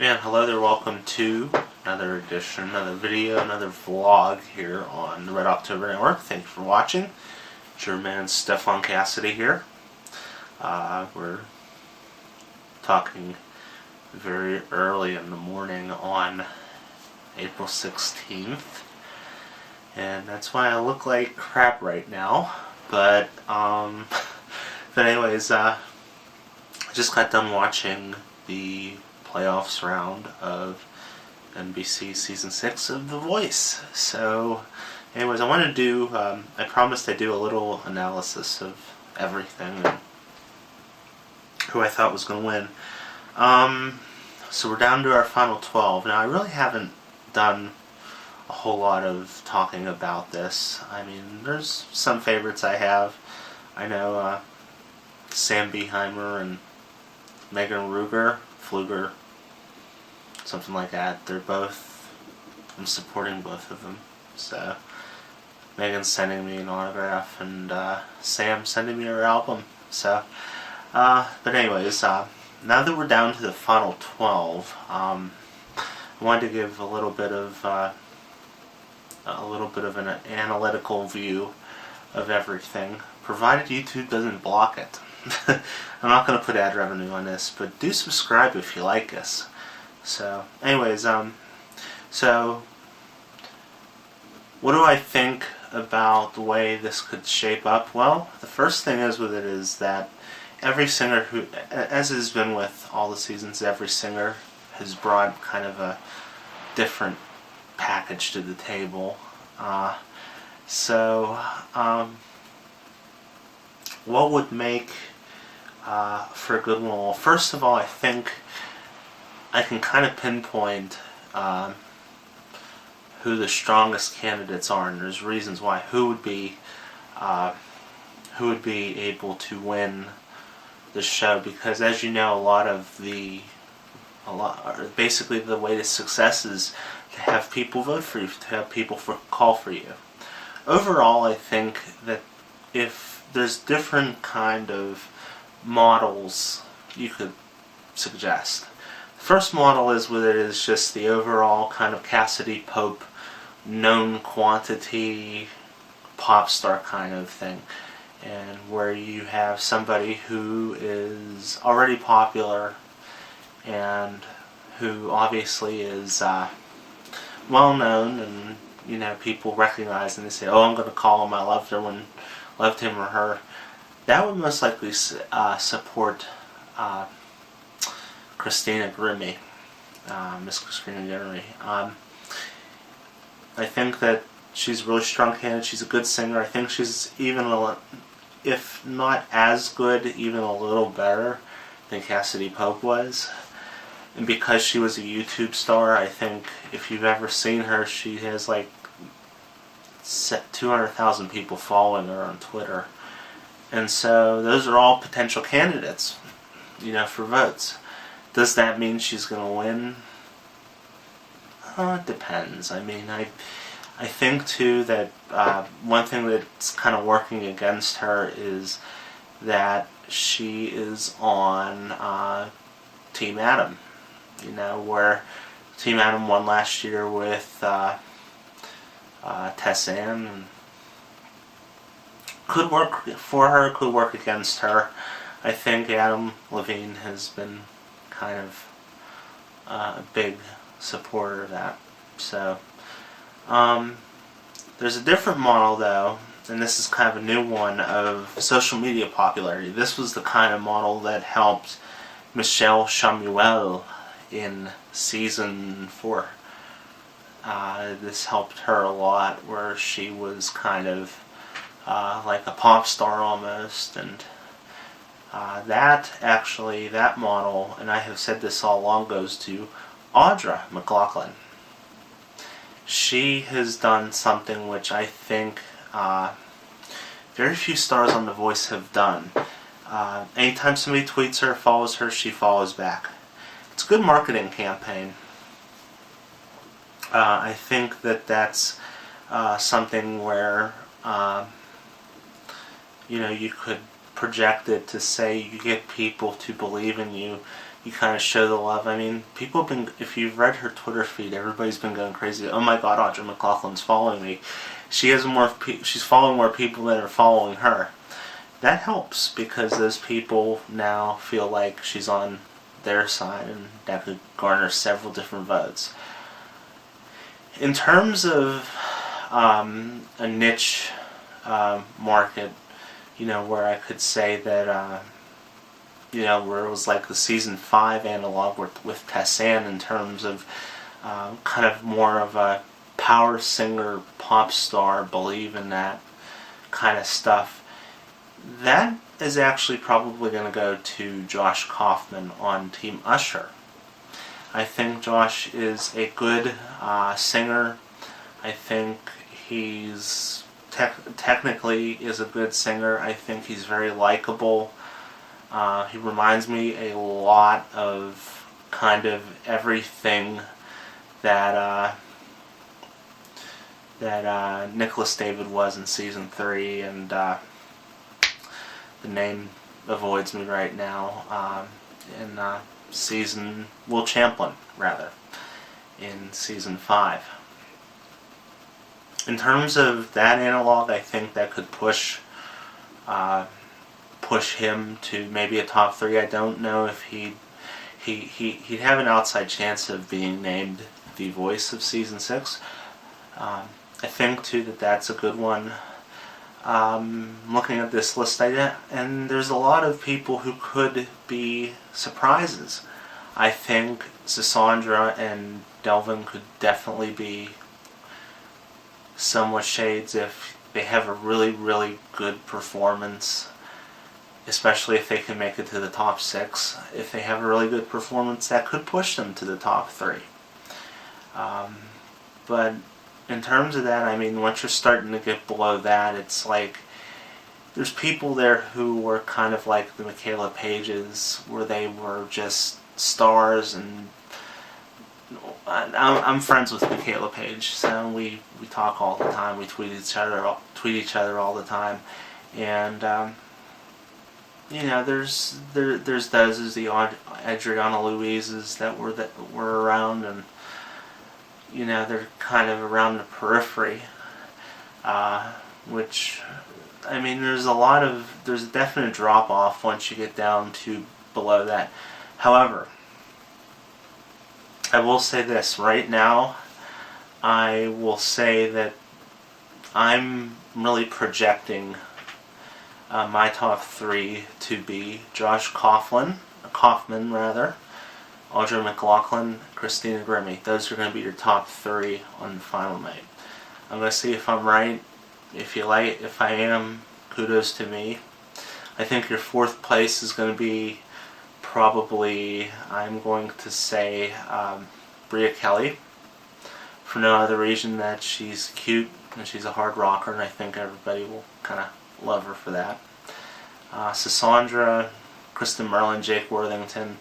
And hello there, welcome to another edition, another video, another vlog here on the Red October Network. Thank you for watching. It's your man Stefan Cassadee here. We're talking very early in the morning on April 16th. And that's why I look like crap right now. But anyways, I just got done watching the playoffs round of NBC Season 6 of The Voice. So, anyways, I want to do, I promised I'd do a little analysis of everything and who I thought was going to win. So we're down to our final 12. Now, I really haven't done a whole lot of talking about this. I mean, there's some favorites I have. I know Sam Beheimer and Megan Fluger, something like that. They're both, I'm supporting both of them. So, Megan's sending me an autograph and Sam sending me her album. So, but anyways, now that we're down to the final 12, I wanted to give a little bit of an analytical view of everything, provided YouTube doesn't block it. I'm not going to put ad revenue on this, but do subscribe if you like this. So, anyways, so what do I think about the way this could shape up? Well, the first thing is with it is that every singer who, as has been with all the seasons, every singer has brought kind of a different package to the table. What would make for a good one? Well, first of all, I think I can kind of pinpoint who the strongest candidates are, and there's reasons why. Who would be able to win the show? Because, as you know, basically the way to success is to have people vote for you, to have people call for you. Overall, I think that if there's different kind of models you could suggest. The first model is just the overall kind of Cassadee Pope, known quantity, pop star kind of thing, and where you have somebody who is already popular and who obviously is well known, and you know, people recognize and they say, "Oh, I'm going to call him. I loved him or her." That would most likely support Christina Grimmie, Miss Christina Grimmie. I think that she's a really strong candidate. She's a good singer. I think she's even, if not as good, even a little better than Cassadee Pope was. And because she was a YouTube star, I think if you've ever seen her, she has like 200,000 people following her on Twitter. And so those are all potential candidates, you know, for votes. Does that mean she's going to win? It depends. I mean, I think too that one thing that's kind of working against her is that she is on Team Adam. You know, where Team Adam won last year with Tessanne, and could work for her, could work against her. I think Adam Levine has been kind of a big supporter of that. So, there's a different model though, and this is kind of a new one, of social media popularity. This was the kind of model that helped Michelle Chamuel in season 4. This helped her a lot, where she was kind of like a pop star almost, and that model, and I have said this all along, goes to Audra McLaughlin. She has done something which I think very few stars on The Voice have done. Anytime somebody tweets her, follows her, she follows back. It's a good marketing campaign. I think that that's something where you know, you could project it to say you get people to believe in you you kind of show the love. I mean, people have been, if you've read her Twitter feed, everybody's been going crazy. Oh my God, Audra McLaughlin's following me. She's following more people than are following her. That helps because those people now feel like she's on their side, and that could garner several different votes. In terms of a niche market, where I could say that, where it was like the season 5 analog with Tessanne in terms of kind of more of a power singer, pop star, believe in that kind of stuff. That is actually probably going to go to Josh Kaufman on Team Usher. I think Josh is a good singer. I think he's technically is a good singer. I think he's very likable. He reminds me a lot of kind of everything that Nicholas David was in season 3, and the name avoids me right now. In Will Champlin, rather, in season 5. In terms of that analog, I think that could push him to maybe a top 3. I don't know if he'd have an outside chance of being named the voice of season 6. I think too that's a good one. Looking at this list, and there's a lot of people who could be surprises. I think Cassandra and Delvin could definitely be somewhat shades if they have a really, really good performance, especially if they can make it to the top 6. If they have a really good performance, that could push them to the top 3. But in terms of that, I mean, once you're starting to get below that, it's like there's people there who were kind of like the Michaela Pages, where they were just stars, and I'm friends with Michaela Page, so we talk all the time. We tweet each other all the time, and there's those as the Adriana Louises that were around, and they're kind of around the periphery, which, I mean, there's a definite drop off once you get down to below that. However, I will say this, right now, I will say that I'm really projecting my top 3 to be Josh Kaufman, Audra McLaughlin, Christina Grimmie. Those are going to be your top 3 on the final night. I'm going to see if I'm right. If I am, kudos to me. I think your 4th place is going to be probably, I'm going to say, Bria Kelly, for no other reason that she's cute and she's a hard rocker, and I think everybody will kind of love her for that. Cassandra, Kristen Merlin, Jake Worthington.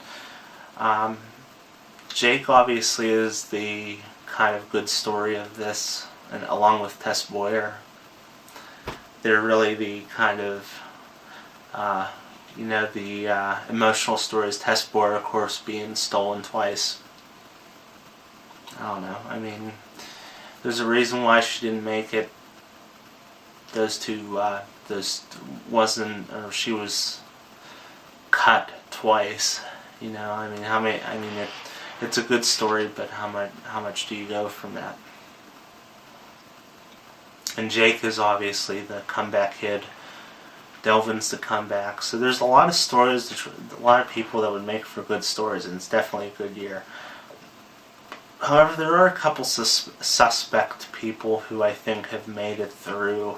Jake obviously is the kind of good story of this, and along with Tess Boyer, they're really the kind of the emotional stories. Tess Boyer, of course, being stolen twice. I don't know. I mean, there's a reason why she didn't make it. She was cut twice. I mean, it's a good story, but how much do you go from that? And Jake is obviously the comeback kid. Delvin's the comeback. So there's a lot of stories, a lot of people that would make for good stories, and it's definitely a good year. However, there are a couple suspect people who I think have made it through,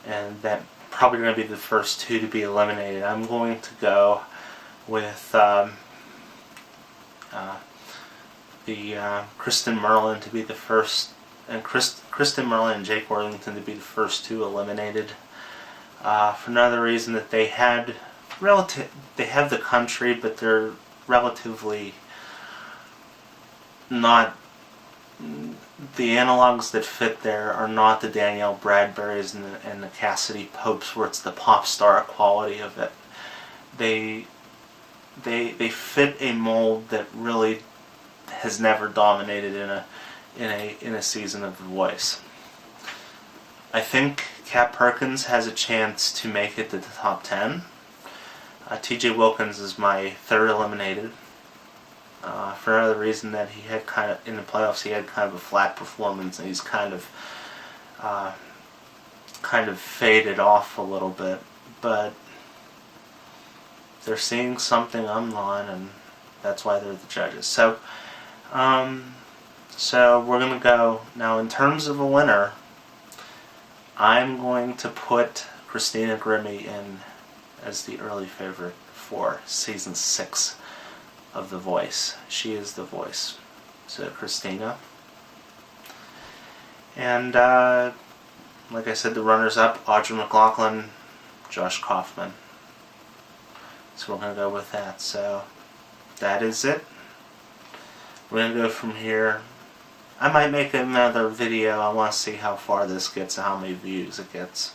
and that probably going to be the first 2 to be eliminated. I'm going to go with Kristen Merlin to be the first, and Kristen Merlin and Jake Worthington to be the first 2 eliminated. For another reason, that they have the country, but they're relatively not, the analogs that fit there are not the Danielle Bradburys and the Cassadee Popes, where it's the pop star quality of it. they fit a mold that really has never dominated in a season of The Voice. I think Kat Perkins has a chance to make it to the top 10. T.J. Wilkins is my third eliminated. For another reason that he had kind of, in the playoffs, he had kind of a flat performance, and he's kind of faded off a little bit. But they're seeing something online, and that's why they're the judges. So we're going to go, now in terms of a winner, I'm going to put Christina Grimmie in as the early favorite for season 6 of The Voice. She is The Voice. So Christina. And like I said, the runners-up, Audra McLaughlin, Josh Kaufman. So we're going to go with that. So that is it. We're going to go from here. I might make another video. I want to see how far this gets and how many views it gets.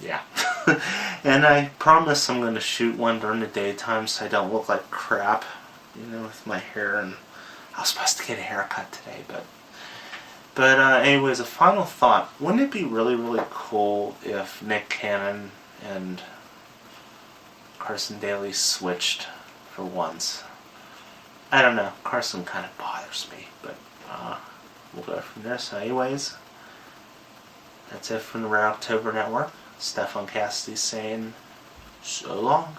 Yeah. And I promise I'm going to shoot one during the daytime so I don't look like crap, with my hair. And I was supposed to get a haircut today, but anyways, a final thought. Wouldn't it be really, really cool if Nick Cannon and Carson Daly switched for once? I don't know. Carson kind of bothers me, but we'll go from there. So anyways, that's it from the Red October Network. Stefan Cassadee saying so long.